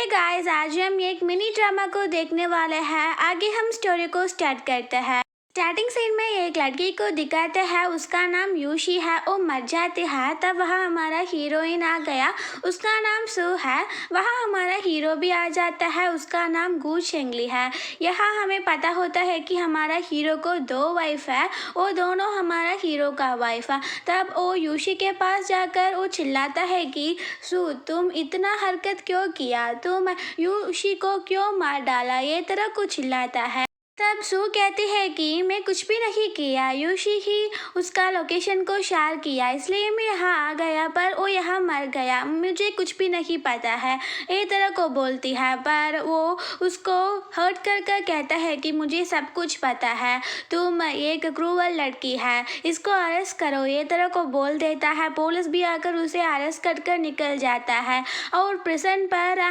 Guys, आज हम एक मिनी ड्रामा को देखने वाले हैं। आगे हम स्टोरी को स्टार्ट करते हैं। स्टार्टिंग सीन में एक लड़की को दिखाते हैं, उसका नाम यूशी है। वो मर जाती है। तब वहाँ हमारा हीरोइन आ गया, उसका नाम सू है। वहाँ हमारा हीरो भी आ जाता है, उसका नाम गू चेंगली है। यहाँ हमें पता होता है कि हमारा हीरो को दो वाइफ है, वो दोनों हमारा हीरो का वाइफ है। तब वो यूशी के पास जाकर वो चिल्लाता है कि सू, तुम इतना हरकत क्यों किया, तुम यूशी को क्यों मार डाला, ये तरह कुछ चिल्लाता है। तब सू कहती है कि मैं कुछ भी नहीं किया, यूशी ही उसका लोकेशन को शेयर किया, इसलिए मैं यहाँ आ गया, पर वो यहाँ मर गया, मुझे कुछ भी नहीं पता है, ये तरह को बोलती है। पर वो उसको हर्ट कर कर कहता है कि मुझे सब कुछ पता है, तुम एक क्रूअल लड़की है, इसको अरेस्ट करो, ये तरह को बोल देता है। पुलिस भी आकर उसे अरेस्ट कर कर निकल जाता है। और प्रिजन पर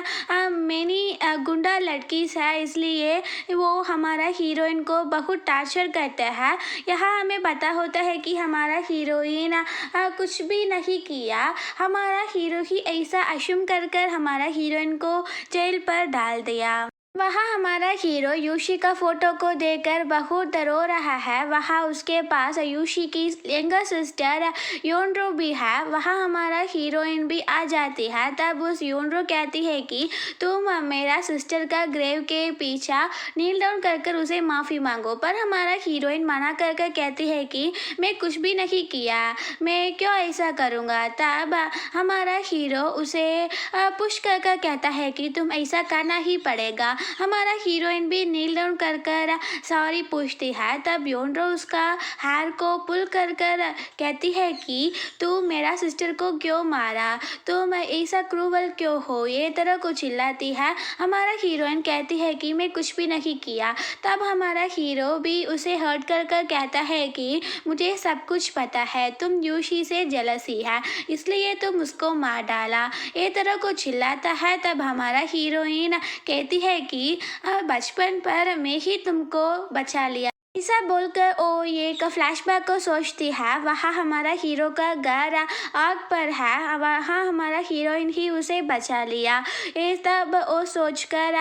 मैनी गुंडा लड़की है, इसलिए वो हमारा हीरोइन को बहुत टार्चर करते हैं। यहाँ हमें पता होता है कि हमारा हीरोइन कुछ भी नहीं किया, हमारा हीरो ही ऐसा अशुम कर कर हमारा हीरोइन को जेल पर डाल दिया। वहाँ हमारा हीरो यूशी का फोटो को देखकर बहुत रो रहा है। वहाँ उसके पास यूशी की यंगर सिस्टर योनरो भी है। वहाँ हमारा हीरोइन भी आ जाती है। तब उस योनरो कहती है कि तुम मेरा सिस्टर का ग्रेव के पीछे नील डाउन कर कर उसे माफ़ी मांगो। पर हमारा हीरोइन मना कर कर कहती है कि मैं कुछ भी नहीं किया, मैं क्यों ऐसा करूँगा। तब हमारा हीरो उसे पुश कर कर कहता है कि तुम ऐसा करना ही पड़ेगा। हमारा हीरोइन भी नील डाउन कर कर सॉरी पूछती है। तब योनरो उसका हेयर को पुल कर कर कहती है कि तू मेरा सिस्टर को क्यों मारा, तुम ऐसा क्रूवल क्यों हो, ये तरह को चिल्लाती है। हमारा हीरोइन कहती है कि मैं कुछ भी नहीं किया। तब हमारा हीरो भी उसे हर्ट कर कर कहता है कि मुझे सब कुछ पता है, तुम यूशी से जेलसी है, इसलिए तुम उसको मार डाला, ये तरह को चिल्लाता है। तब हमारा हीरोइन कहती है कि बचपन पर मैं ही तुमको बचा लिया, ऐसा बोलकर वो ये का फ्लैशबैक को सोचती है। वहाँ हमारा हीरो का घर आग पर है, वहाँ हमारा हीरोइन ही उसे बचा लिया। ये तब वो सोचकर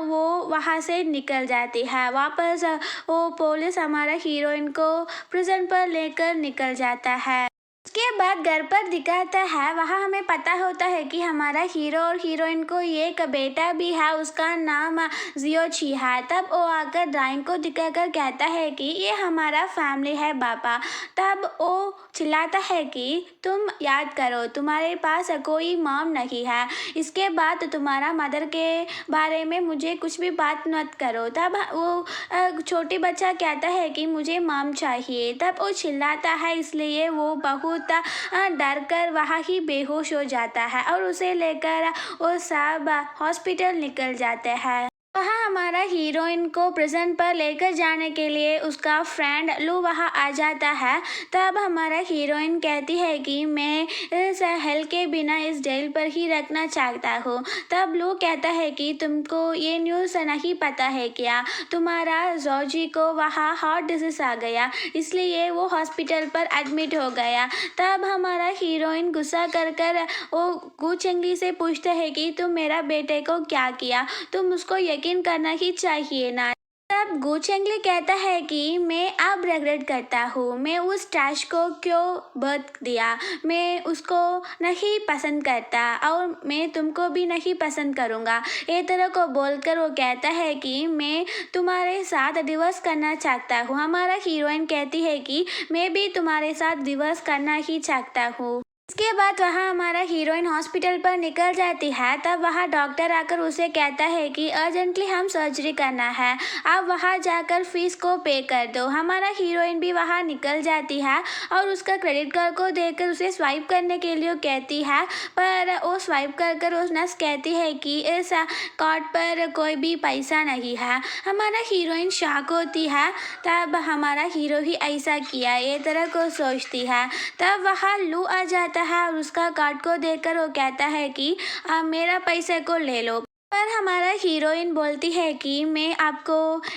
वो वहाँ से निकल जाती है। वापस वो पुलिस हमारा हीरोइन को प्रिजन पर लेकर निकल जाता है। उसके बाद घर पर दिखाता है, वहाँ हमें पता होता है कि हमारा हीरो और हीरोइन को एक बेटा भी है, उसका नाम जियोची है। तब वो आकर ड्राइंग को दिखाकर कहता है कि ये हमारा फैमिली है पापा। तब वो चिल्लाता है कि तुम याद करो, तुम्हारे पास कोई मॉम नहीं है, इसके बाद तुम्हारा मदर के बारे में मुझे कुछ भी बात मत करो। तब वो छोटी बच्चा कहता है कि मुझे मॉम चाहिए। तब वो चिल्लाता है, इसलिए वो बहुत डर कर वहाँ ही बेहोश हो जाता है और उसे लेकर वो सब हॉस्पिटल निकल जाते हैं। वहाँ हमारा हीरोइन को प्रिजन पर लेकर जाने के लिए उसका फ्रेंड लू वहाँ आ जाता है। तब हमारा हीरोइन कहती है कि मैं इस हेल्प के बिना इस जेल पर ही रखना चाहता हूँ। तब लू कहता है कि तुमको ये न्यूज़ नहीं पता है क्या, तुम्हारा जॉर्जी को वहाँ हार्ट डिजीज आ गया, इसलिए वो हॉस्पिटल पर एडमिट हो गया। तब हमारा हीरोइन गुस्सा कर कर वो गू चेंगली से पूछता है कि तुम मेरा बेटे को क्या किया, तुम उसको यकीन करना ही चाहिए ना। तब गू चेंगली कहता है कि मैं अब रिग्रेट करता हूँ, मैं उस ट्रैश को क्यों बर्थ दिया, मैं उसको नहीं पसंद करता और मैं तुमको भी नहीं पसंद करूँगा, ये तरह को बोलकर वो कहता है कि मैं तुम्हारे साथ डिवोर्स करना चाहता हूँ। हमारा हीरोइन कहती है कि मैं भी तुम्हारे साथ डिवोर्स करना ही चाहता हूँ। इसके बाद वहाँ हमारा हीरोइन हॉस्पिटल पर निकल जाती है। तब वहाँ डॉक्टर आकर उसे कहता है कि अर्जेंटली हम सर्जरी करना है, आप वहाँ जाकर फीस को पे कर दो। हमारा हीरोइन भी वहाँ निकल जाती है और उसका क्रेडिट कार्ड को देकर उसे स्वाइप करने के लिए कहती है, पर वो स्वाइप कर कर उस नर्स कहती है कि इस कार्ड पर कोई भी पैसा नहीं है। हमारा हीरोइन शॉक होती है, तब हमारा हीरो ही ऐसा किया, ये तरह को सोचती है। तब वहाँ लू आ जाता है और उसका कार्ड को देखकर वो कहता है कि मेरा पैसे को ले लो। पर हमारा हीरोइन बोलती है कि मैं आपको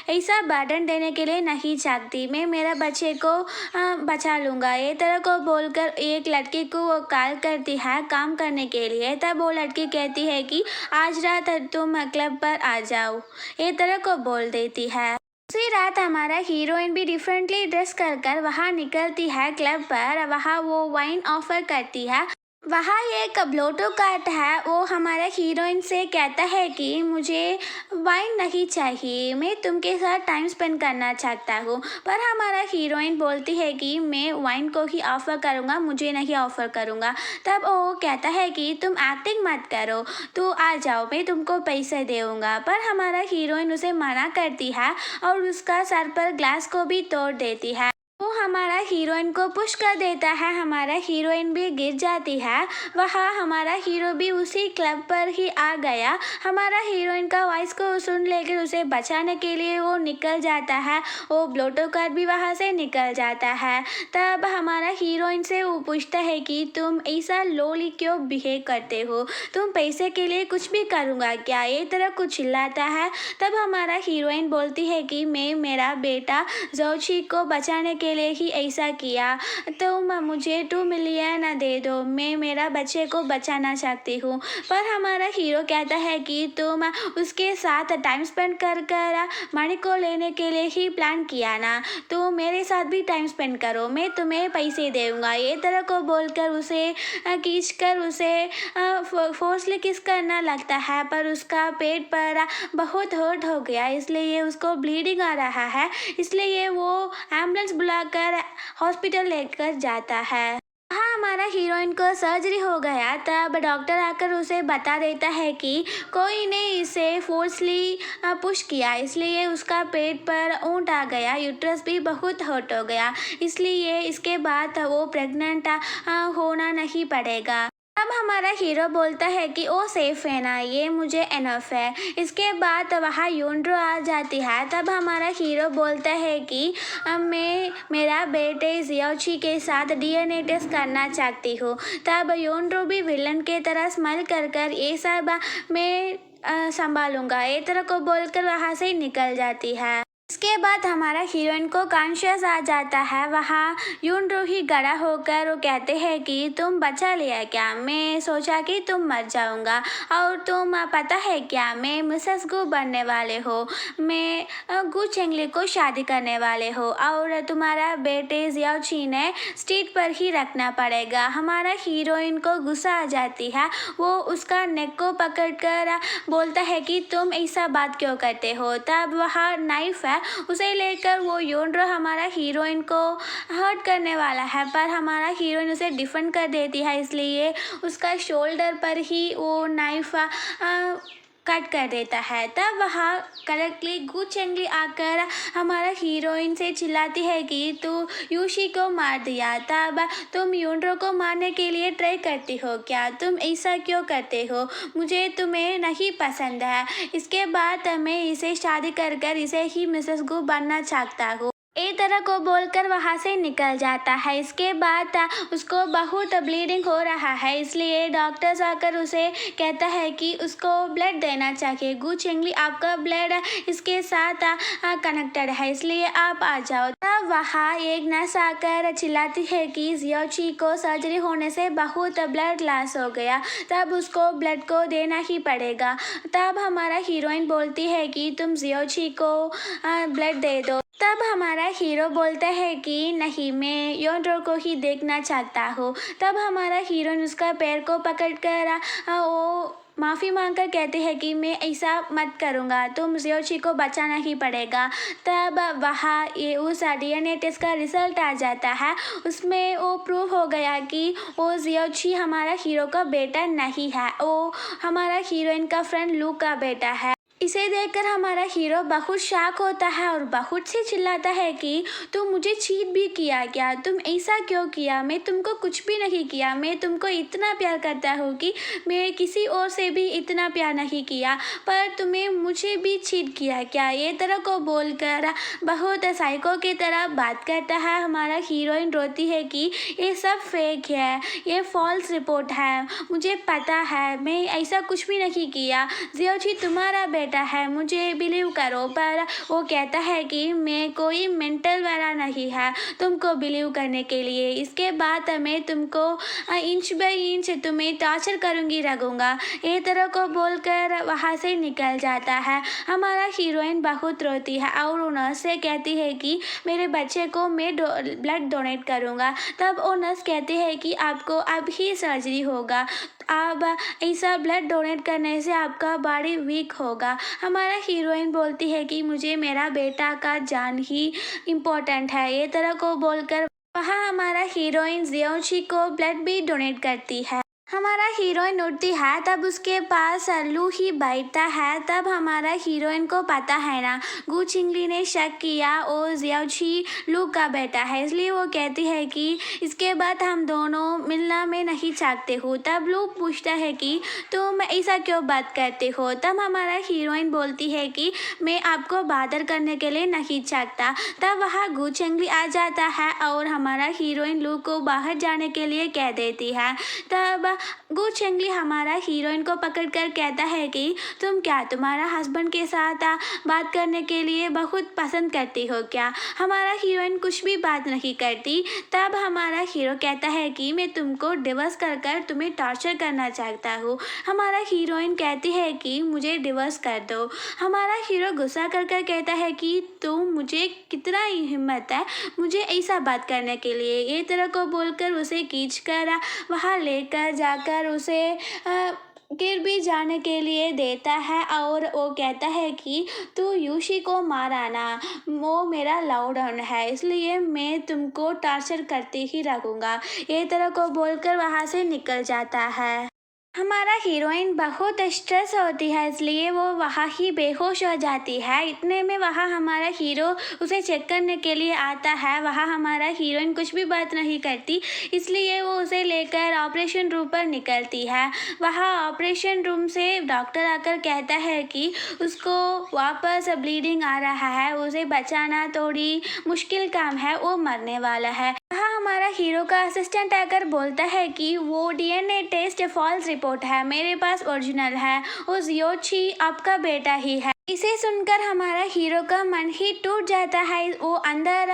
ऐसा बर्डन देने के लिए नहीं चाहती, मैं मेरा बच्चे को बचा लूँगा। ये तरह को बोलकर एक लड़की को वो कॉल करती है काम करने के लिए। तब वो लड़की कहती है कि आज रात तुम क्लब पर आ जाओ, ये तरह को बोल देती है। उसी रात हमारा हीरोइन भी डिफरेंटली ड्रेस कर कर वहाँ निकलती है क्लब पर। वहाँ वो वाइन ऑफर करती है। वहाँ एक ब्लोटो कार्ट है, वो हमारा हीरोइन से कहता है कि मुझे वाइन नहीं चाहिए, मैं तुमके साथ टाइम स्पेंड करना चाहता हूँ। पर हमारा हीरोइन बोलती है कि मैं वाइन को ही ऑफ़र करूँगा, मुझे नहीं ऑफ़र करूँगा। तब वो कहता है कि तुम एक्टिंग मत करो, तो आ जाओ, मैं तुमको पैसे दूँगा। पर हमारा हीरोइन उसे मना करती है और उसका सर पर ग्लास को भी तोड़ देती है। वो हमारा हीरोइन को पुश कर देता है, हमारा हीरोइन भी गिर जाती है। वहाँ हमारा हीरो भी उसी क्लब पर ही आ गया। हमारा हीरोइन का वॉइस को सुन लेकर उसे बचाने के लिए वो निकल जाता है। वो ब्लोटो कार भी वहाँ से निकल जाता है। तब हमारा हीरोइन से वो पूछता है कि तुम ऐसा लोली क्यों बिहेव करते हो, तुम पैसे के लिए कुछ भी करूँगा क्या, ये तरह कुछ चिल्लाता है। तब हमारा हीरोइन बोलती है कि मैं मेरा बेटा जोची को बचाने के लिए ही ऐसा किया, तुम मुझे 2 मिलियन दे दो, मैं मेरा बच्चे को बचाना चाहती हूँ। पर हमारा हीरो कहता है कि तुम उसके साथ टाइम स्पेंड कर कर मणि को लेने के लिए ही प्लान किया ना, तो मेरे साथ भी टाइम स्पेंड करो, मैं तुम्हें पैसे दूंगा। ये तरह को बोलकर उसे खींच कर उसे फोर्सली किस करना लगता है। पर उसका पेट पर बहुत हर्ट हो गया, इसलिए उसको ब्लीडिंग आ रहा है, इसलिए वो एम्बुलेंस बुलाकर हॉस्पिटल लेकर जाता है। हाँ, हमारा हीरोइन को सर्जरी हो गया। तब डॉक्टर आकर उसे बता देता है कि कोई ने इसे फोर्सली पुश किया, इसलिए उसका पेट पर ऊंट आ गया, यूट्रस भी बहुत हर्ट हो गया, इसलिए इसके बाद वो प्रेग्नेंट होना नहीं पड़ेगा। अब हमारा हीरो बोलता है कि ओ सेफ है ना, ये मुझे एनफ है। इसके बाद वहाँ यूनड्रो आ जाती है। तब हमारा हीरो बोलता है कि मैं मेरा बेटे जियोची के साथ डीएनए टेस्ट करना चाहती हूँ। तब यूनड्रो भी विलन के तरह स्माइल कर कर ये सब मैं संभालूंगा, ये तरह को बोलकर वहाँ से निकल जाती है। इसके बाद हमारा हीरोइन को कॉन्शियस आ जाता है। वहाँ यूनड्रो ही गड़ा होकर वो कहते हैं कि तुम बचा लिया क्या, मैं सोचा कि तुम मर जाऊंगा, और तुम पता है क्या, मैं मिसेस गु बनने वाले हो, मैं गु चेंगली को शादी करने वाले हो, और तुम्हारा बेटे जियाओची ने स्ट्रीट पर ही रखना पड़ेगा। हमारा हीरोइन को गुस्सा आ जाती है, वो उसका नेक को पकड़कर बोलता है कि तुम ऐसा बात क्यों करते हो। तब वहाँ नाइफ है, उसे लेकर वो यूनड्रो हमारा हीरोइन को हर्ट करने वाला है, पर हमारा हीरोइन उसे डिफेंड कर देती है, इसलिए उसका शोल्डर पर ही वो नाइफ कट कर देता है। तब वहाँ करेक्टली गु चेंगली आकर हमारा हीरोइन से चिल्लाती है कि तू यूशी को मार दिया, तब तुम यूनड्रो को मारने के लिए ट्राई करती हो क्या, तुम ऐसा क्यों करते हो, मुझे तुम्हें नहीं पसंद है, इसके बाद मैं इसे शादी कर कर इसे ही मिसेस गु बनना चाहता हूँ। ए तरह को बोलकर वहाँ से निकल जाता है। इसके बाद उसको बहुत ब्लीडिंग हो रहा है, इसलिए डॉक्टर्स आकर उसे कहता है कि उसको ब्लड देना चाहिए। गु चेंगली आपका ब्लड इसके साथ कनेक्टेड है, इसलिए आप आ जाओ। तब वहाँ एक नर्स आकर चिल्लाती है कि जियोची को सर्जरी होने से बहुत ब्लड लॉस हो गया, तब उसको ब्लड को देना ही पड़ेगा। तब हमारा हीरोइन बोलती है कि तुम जियोची को ब्लड दे दो। तब हमारा हीरो बोलता है कि नहीं, मैं यूनड्रो को ही देखना चाहता हूँ। तब हमारा हीरोइन उसका पैर को पकड़कर वो माफ़ी मांगकर कहते हैं कि मैं ऐसा मत करूँगा, तुम जियोची को बचाना ही पड़ेगा। तब वहाँ ये उस डीएनए टेस्ट का रिजल्ट आ जाता है, उसमें वो प्रूव हो गया कि वो जियोची हमारा हीरो का बेटा नहीं है, वो हमारा हीरोइन का फ्रेंड लू का बेटा है। इसे देखकर हमारा हीरो बहुत शॉक होता है और बहुत से चिल्लाता है कि तुम मुझे चीट भी किया क्या, तुम ऐसा क्यों किया, मैं तुमको कुछ भी नहीं किया, मैं तुमको इतना प्यार करता हूँ कि मैं किसी और से भी इतना प्यार नहीं किया, पर तुम्हें मुझे भी चीट किया क्या। ये तरह को बोलकर बहुत साइको की तरह बात करता है। हमारा हीरोइन रोती है कि ये सब फेक है, ये फॉल्स रिपोर्ट है, मुझे पता है मैं ऐसा कुछ भी नहीं किया, जियोची तुम्हारा बेटा है, मुझे बिलीव करो। पर वो कहता है कि मैं कोई मेंटल वाला नहीं है तुमको बिलीव करने के लिए, इसके बाद मैं तुमको इंच बाय इंच तुम्हें टॉर्चर करूँगी, रखूँगा। ये तरह को बोलकर वहाँ से निकल जाता है। हमारा हीरोइन बहुत रोती है और वो नर्स से कहती है कि मेरे बच्चे को मैं ब्लड डोनेट करूँगा। तब वो नर्स कहती है कि आपको अब ही सर्जरी होगा, अब ऐसा ब्लड डोनेट करने से आपका बॉडी वीक होगा। हमारा हीरोइन बोलती है कि मुझे मेरा बेटा का जान ही इम्पोर्टेंट है। ये तरह को बोलकर वहाँ हमारा हीरोइन जियोची को ब्लड भी डोनेट करती है। हमारा हीरोइन उठती है, तब उसके पास लू ही बैठता है। तब हमारा हीरोइन को पता है ना, गु चिंगली ने शक किया और जियाओची लू का बेटा है, इसलिए वो कहती है कि इसके बाद हम दोनों मिलना मैं नहीं चाहते हो। तब लू पूछता है कि तुम ऐसा क्यों बात करते हो। तब हमारा हीरोइन बोलती है कि मैं आपको बादर करने के लिए नहीं चाहता। तब वहाँ गु चिंगली आ जाता है और हमारा हीरोइन लू को बाहर जाने के लिए कह देती है। तब गु चिंगली हमारा हीरोइन को पकड़कर कहता है कि तुम क्या तुम्हारा हस्बैंड के साथ बात करने के लिए बहुत पसंद करती हो क्या। हमारा हीरोइन कुछ भी बात नहीं करती। तब हमारा हीरो कहता है कि मैं तुमको डिवोर्स कर कर तुम्हें टॉर्चर करना चाहता हूँ। हमारा हीरोइन कहती है कि मुझे डिवोर्स कर दो। हमारा हीरो गुस्सा कर कर कहता है कि तुम मुझे कितना हिम्मत है मुझे ऐसा बात करने के लिए। ये तरह को बोलकर उसे खींच कर वहाँ लेकर जाकर उसे गिर भी जाने के लिए देता है और वो कहता है कि तू यूशी को मारा ना, वो मेरा लव डन है, इसलिए मैं तुमको टॉर्चर करते ही रखूँगा। ये तरह को बोलकर वहाँ से निकल जाता है। हमारा हीरोइन बहुत स्ट्रेस होती है, इसलिए वो वहाँ ही बेहोश हो जाती है। इतने में वहाँ हमारा हीरो उसे चेक करने के लिए आता है। वहाँ हमारा हीरोइन कुछ भी बात नहीं करती, इसलिए वो उसे लेकर ऑपरेशन रूम पर निकलती है। वहाँ ऑपरेशन रूम से डॉक्टर आकर कहता है कि उसको वापस ब्लीडिंग आ रहा है, उसे बचाना थोड़ी मुश्किल काम है, वो मरने वाला है। वहाँ हमारा हीरो का असिस्टेंट आकर बोलता है कि वो डीएनए टेस्ट फॉल्स रिपोर्ट है, मेरे पास ओरिजिनल है, वो जियोची आपका बेटा ही है। इसे सुनकर हमारा हीरो का मन ही टूट जाता है। वो अंदर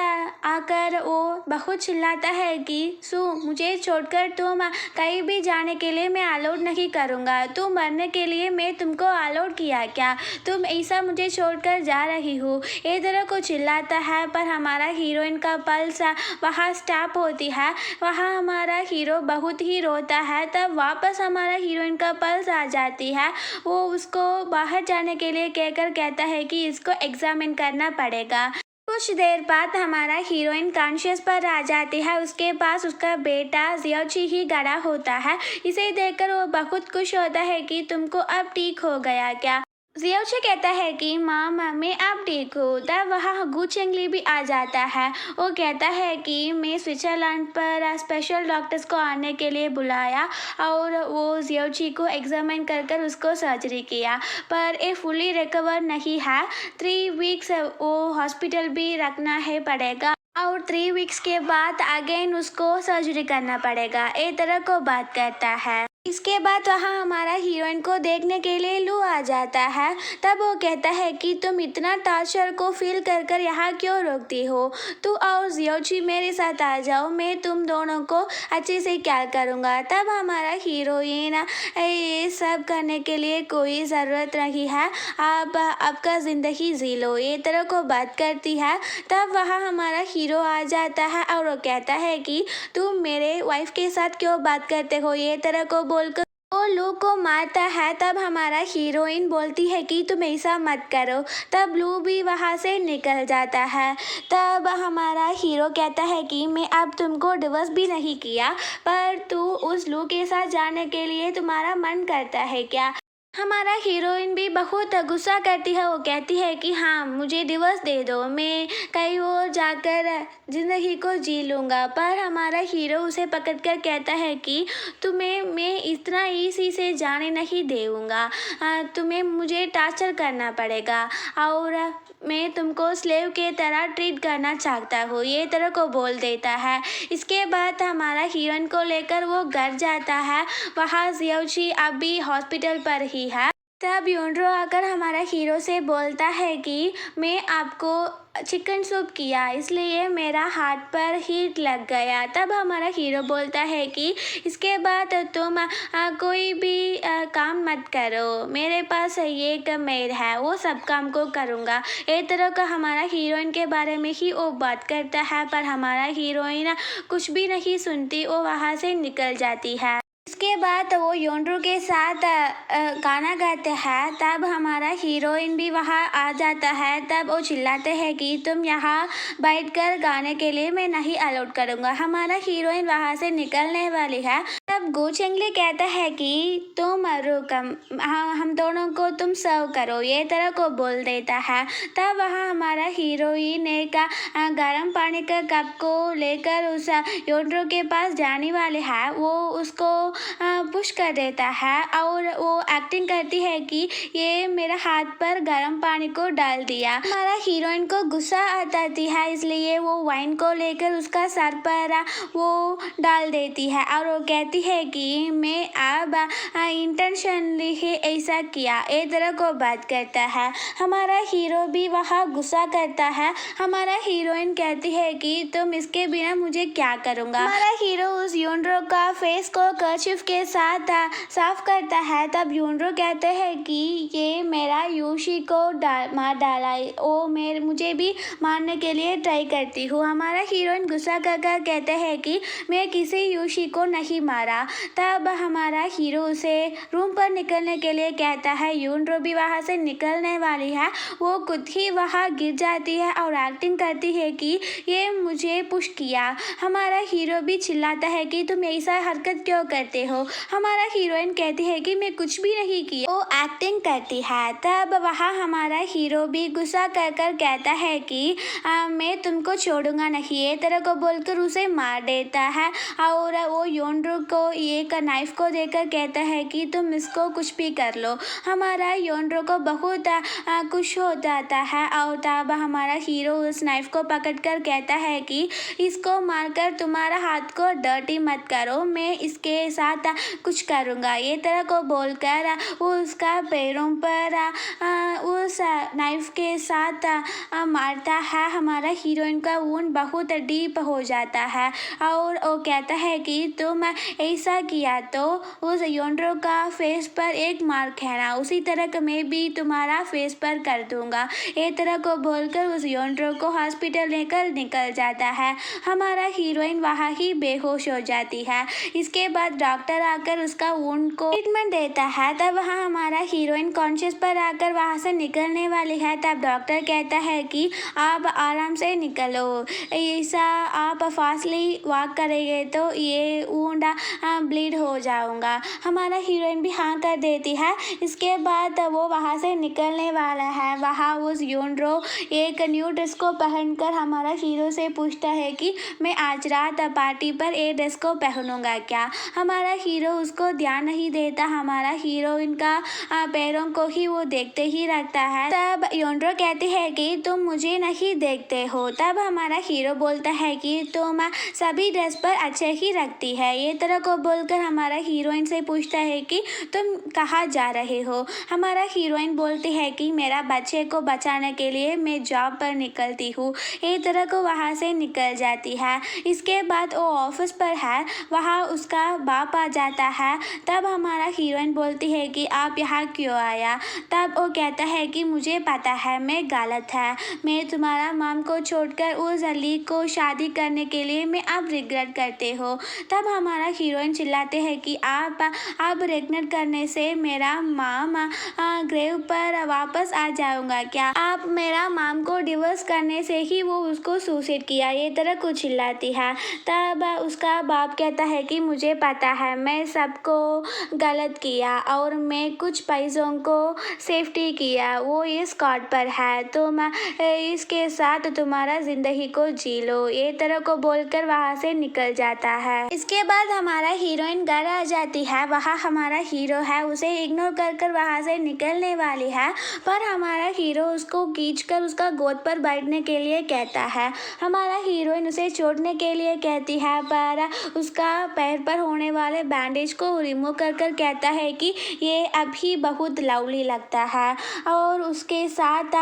आकर वो बहुत चिल्लाता है कि सु मुझे छोड़कर तुम कहीं भी जाने के लिए मैं अलाउड नहीं करूँगा, तुम मरने के लिए मैं तुमको अलाउड किया क्या, तुम ऐसा मुझे छोड़कर जा रही हो। ये तरह को चिल्लाता है, पर हमारा हीरोइन का पल्स वहाँ स्टॉप होती है। वहाँ हमारा हीरो बहुत ही रोता है। तब वापस हमारा हीरोइन का पल्स आ जाती है। वो उसको बाहर जाने के लिए कहकर कहता है कि इसको एग्जामिन करना पड़ेगा। कुछ देर बाद हमारा हीरोइन कॉन्शियस पर आ जाती है। उसके पास उसका बेटा जियोची ही गड़ा होता है। इसे देखकर वो बहुत खुश होता है कि तुमको अब ठीक हो गया क्या। जियोची कहता है कि माँ मैं अब ठीक हूँ। तब वहाँ गु चिंगली भी आ जाता है। वो कहता है कि मैं स्विट्जरलैंड पर स्पेशल डॉक्टर्स को आने के लिए बुलाया और वो जियोची को एग्जामिन कर कर उसको सर्जरी किया, पर ये फुली रिकवर नहीं है। 3 वीक्स वो हॉस्पिटल भी रखना है पड़ेगा और 3 वीक्स के बाद अगेन उसको सर्जरी करना पड़ेगा। ये तरह को बात करता है। इसके बाद वहाँ हमारा हीरोइन को देखने के लिए लू आ जाता है। तब वो कहता है कि तुम इतना टॉर्चर को फील कर कर यहाँ क्यों रोकती हो, तू और जियोची मेरे साथ आ जाओ, मैं तुम दोनों को अच्छे से क्या करूँगा। तब हमारा हीरोइन ये सब करने के लिए कोई ज़रूरत नहीं है, आप आपका ज़िंदगी जी लो, ये तरह को बात करती है। तब वहाँ हमारा हीरो आ जाता है और वो कहता है कि तुम मेरे वाइफ के साथ क्यों बात करते हो। ये तरह को बोलकर वो लू को मारता है। तब हमारा हीरोइन बोलती है कि तुम ऐसा मत करो। तब लू भी वहाँ से निकल जाता है। तब हमारा हीरो कहता है कि मैं अब तुमको डिवोर्स भी नहीं किया, पर तू उस लू के साथ जाने के लिए तुम्हारा मन करता है क्या। हमारा हीरोइन भी बहुत गुस्सा करती है। वो कहती है कि हाँ, मुझे डिवोर्स दे दो, मैं कहीं और जाकर ज़िंदगी को जी लूँगा। पर हमारा हीरो उसे पकड़कर कहता है कि तुम्हें मैं इतना ईज़ी से जाने नहीं दूँगा, तुम्हें मुझे टॉर्चर करना पड़ेगा और मैं तुमको स्लेव के तरह ट्रीट करना चाहता हूँ, ये तरह को बोल देता है। इसके बाद हमारा हीरोइन को लेकर वो घर जाता है। वहाँ जियोची अभी हॉस्पिटल पर ही है। तब योनरो आकर हमारा हीरो से बोलता है कि मैं आपको चिकन सूप किया, इसलिए मेरा हाथ पर हीट लग गया। तब हमारा हीरो बोलता है कि इसके बाद तुम कोई भी काम मत करो, मेरे पास ये एक मेड है, वो सब काम को करूँगा। एक तरह का हमारा हीरोइन के बारे में ही वो बात करता है, पर हमारा हीरोइन कुछ भी नहीं सुनती, वो वहाँ से निकल जाती है। इसके बाद वो योनरू के साथ गाना गाते हैं। तब हमारा हीरोइन भी वहाँ आ जाता है। तब वो चिल्लाते हैं कि तुम यहाँ बैठकर गाने के लिए मैं नहीं अलाउड करूँगा। हमारा हीरोइन वहाँ से निकलने वाली है। तब गो चेंगली कहता है कि तुम रुकम, हम दोनों को तुम सर्व करो, ये तरह को बोल देता है। तब वहाँ हमारा हीरोइन एक गर्म पानी का कप को लेकर उस योनरू के पास जाने वाले है। वो उसको पुश कर देता है और वो एक्टिंग करती है कि ये मेरा हाथ पर गर्म पानी को डाल दिया। हमारा हीरोइन को गुस्सा आती है, इसलिए वो वाइन को लेकर उसका सर पर वो डाल देती है और वो कहती है कि मैं अब इंटेंशनली ही ऐसा किया, एक तरह को बात करता है। हमारा हीरो भी वहाँ गुस्सा करता है। हमारा हीरोइन कहती है कि तुम इसके बिना मुझे क्या करूँगा। हमारा हीरो उस योनरो का फेस को कर्चिफ के साथ साफ करता है। तब योनरो कहते हैं कि ये मेरा यूशी को मार डाला, वो मुझे भी मारने के लिए ट्राई करती हूँ। हमारा हीरोइन गुस्सा कर कहते हैं कि मैं किसी यूशी को नहीं मारा। तब हमारा हीरो उसे रूम पर निकलने के लिए कहता है। योनरो भी वहाँ से निकलने वाली है। वो खुद ही वहाँ गिर जाती है और एक्टिंग करती है कि ये मुझे पुश किया। हमारा हीरो भी चिल्लाता है कि तुम ऐसा हरकत क्यों करते हो। हमारा हीरोइन कहती है कि मैं कुछ भी नहीं किया, वो एक्टिंग करती है। तब वहाँ हमारा हीरो भी गुस्सा कर कहता है कि मैं तुमको छोड़ूंगा नहीं, ये तरह को बोलकर उसे मार देता है और वो योनरू को एक नाइफ को देकर कहता है कि तुम इसको कुछ भी कर लो। हमारा योनरू को बहुत खुश हो जाता है और तब हमारा हीरो उस नाइफ को पकड़कर कहता है कि इसको मारकर तुम्हारा हाथ को डर्टी मत करो, मैं इसके साथ कुछ करूँगा, ये तरह को बोलकर वो उसका पैरों पर उस नाइफ के साथ मारता है। हमारा हीरोइन का वुंड बहुत डीप हो जाता है और वो कहता है कि तुम ऐसा किया तो उस योनरो का फेस पर एक मार्क है ना, उसी तरह का मैं भी तुम्हारा फेस पर कर दूंगा, ये तरह को बोलकर उस योनरो को हॉस्पिटल लेकर निकल जाता है। हमारा हीरोइन वहाँ ही बेहोश हो जाती है। इसके बाद डॉक्टर आकर उसका वुंड को ट्रीटमेंट देता है। तब वहाँ हमारा हीरोइन कॉन्शियस पर आकर वहाँ से निकलने वाली है। तब डॉक्टर कहता है कि आप आराम से निकलो, ऐसा आप फास्टली वॉक करेंगे तो ये वुंड ब्लीड हो जाऊंगा। हमारा हीरोइन भी हाँ कर देती है। इसके बाद वो वहाँ से निकलने वाला है। वहाँ उस योनरो एक न्यू ड्रेस को पहनकर हमारा हीरो से पूछता है कि मैं आज रात पार्टी पर ये ड्रेस को पहनूंगा क्या। हमारा हीरो उसको ध्यान नहीं देता। हमारा हीरोइन का पैरों को ही वो देखते ही रखता है। तब योनरो कहती है कि तुम मुझे नहीं देखते हो। तब हमारा हीरो बोलता है कि तुम सभी ड्रेस पर अच्छे ही रखती है, ये तरह को बोलकर हमारा हीरोइन से पूछता है कि तुम कहाँ जा रहे हो। हमारा हीरोइन बोलती है कि मेरा बच्चे को बचाने के लिए मैं जॉब पर निकलती हूँ, ये तरह को वहाँ से निकल जाती है। इसके बाद वो ऑफिस पर है, वहाँ उसका बाप आ जाता है। तब हमारा हीरोइन बोलती है कि आप यहाँ क्यों आया। तब वो कहता है कि मुझे पता है मैं गलत है, मैं तुम्हारा माम को छोड़कर उस अली को शादी करने के लिए मैं अब रिग्रेट करते हो। तब हमारा हीरोइन चिल्लाते हैं कि आप अब रिग्रेट करने से मेरा माम ग्रेव पर वापस आ जाऊंगा क्या। आप मेरा माम को डिवोर्स करने से ही वो उसको सुसाइड किया, ये तरह कुछ चिल्लाती है। तब उसका बाप कहता है कि मुझे पता है मैं सबको गलत किया और मैं कुछ पैसों को सेफ्टी किया, वो इस कार्ड पर है, तो मैं इसके साथ तुम्हारा ज़िंदगी को जी लो, ये तरह को बोलकर वहाँ से निकल जाता है। इसके बाद हमारा हीरोइन घर आ जाती है। वहाँ हमारा हीरो है, उसे इग्नोर कर वहाँ से निकलने वाली है, पर हमारा हीरो उसको खींचकर उसका गोद पर बैठने के लिए कहता है। हमारा हीरोइन उसे छोड़ने के लिए कहती है, पर उसका पैर पर होने वाले बैंडेज को रिमूव कर कहता है कि ये अभी बहुत लवली लगता है और उसके साथ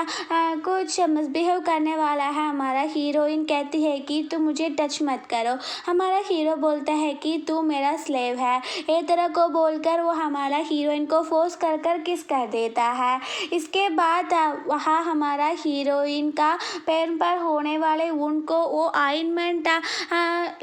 कुछ मिसबिहेव करने वाला है। हमारा हीरोइन कहती है कि तुम मुझे टच मत करो। हमारा हीरो बोलता है कि तू मेरा स्लेव है, ये तरह को बोलकर वो हमारा हीरोइन को फोर्स कर किस कर देता है। इसके बाद वहाँ हमारा हीरोइन का पैर पर होने वाले वुंड को वो ऑइंटमेंट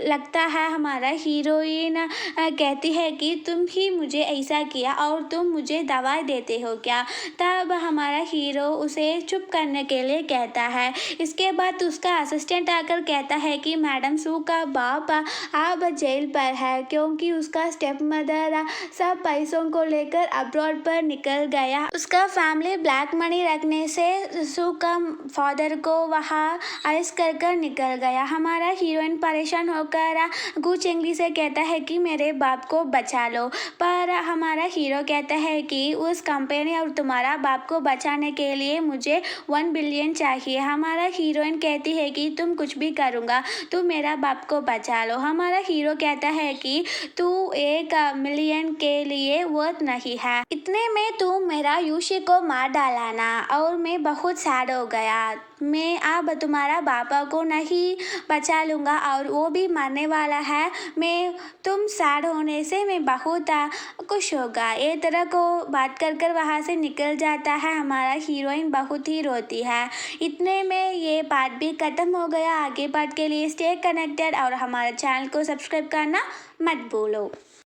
लगता है। हमारा हीरोइन कहती है कि तुम ही मुझे ऐसा किया और तुम मुझे दवाई देते हो क्या। तब हमारा हीरो उसे चुप करने के लिए कहता है। इसके बाद उसका असिस्टेंट आकर कहता है कि मैडम सू का बाप अब जेल पर है, क्योंकि उसका स्टेप मदर सब पैसों को लेकर अब्रॉड पर निकल गया। उसका फैमिली ब्लैक मनी रखने से सू का फादर को वहाँ अरेस्ट कर निकल गया। हमारा हीरोइन परेशान होकर कुछ इंग्लिश से कहता है कि मेरे बाप को बचा लो, पर हमारा हीरो कहता है कि उस कंपनी और तुम्हारा बाप को बचाने के लिए मुझे 1 बिलियन चाहिए। हमारा हीरोइन कहती है कि तुम कुछ भी करूँगा, तुम मेरा बाप को बचा लो। हमारा हीरो कहता है कि तू 1 मिलियन के लिए वर्थ नहीं है, इतने में तू मेरा यूशी को मार डालाना। और मैं बहुत सैड हो गया, मैं अब तुम्हारा पापा को नहीं बचा लूँगा और वो भी मरने वाला है। मैं तुम सैड होने से मैं बहुत खुश होगा। ये तरह को बात कर वहाँ से निकल जाता है। हमारा हीरोइन बहुत ही रोती है। इतने में ये पार्ट भी ख़त्म हो गया। आगे पार्ट के लिए स्टे कनेक्टेड और हमारे चैनल को सब्सक्राइब करना मत भूलो।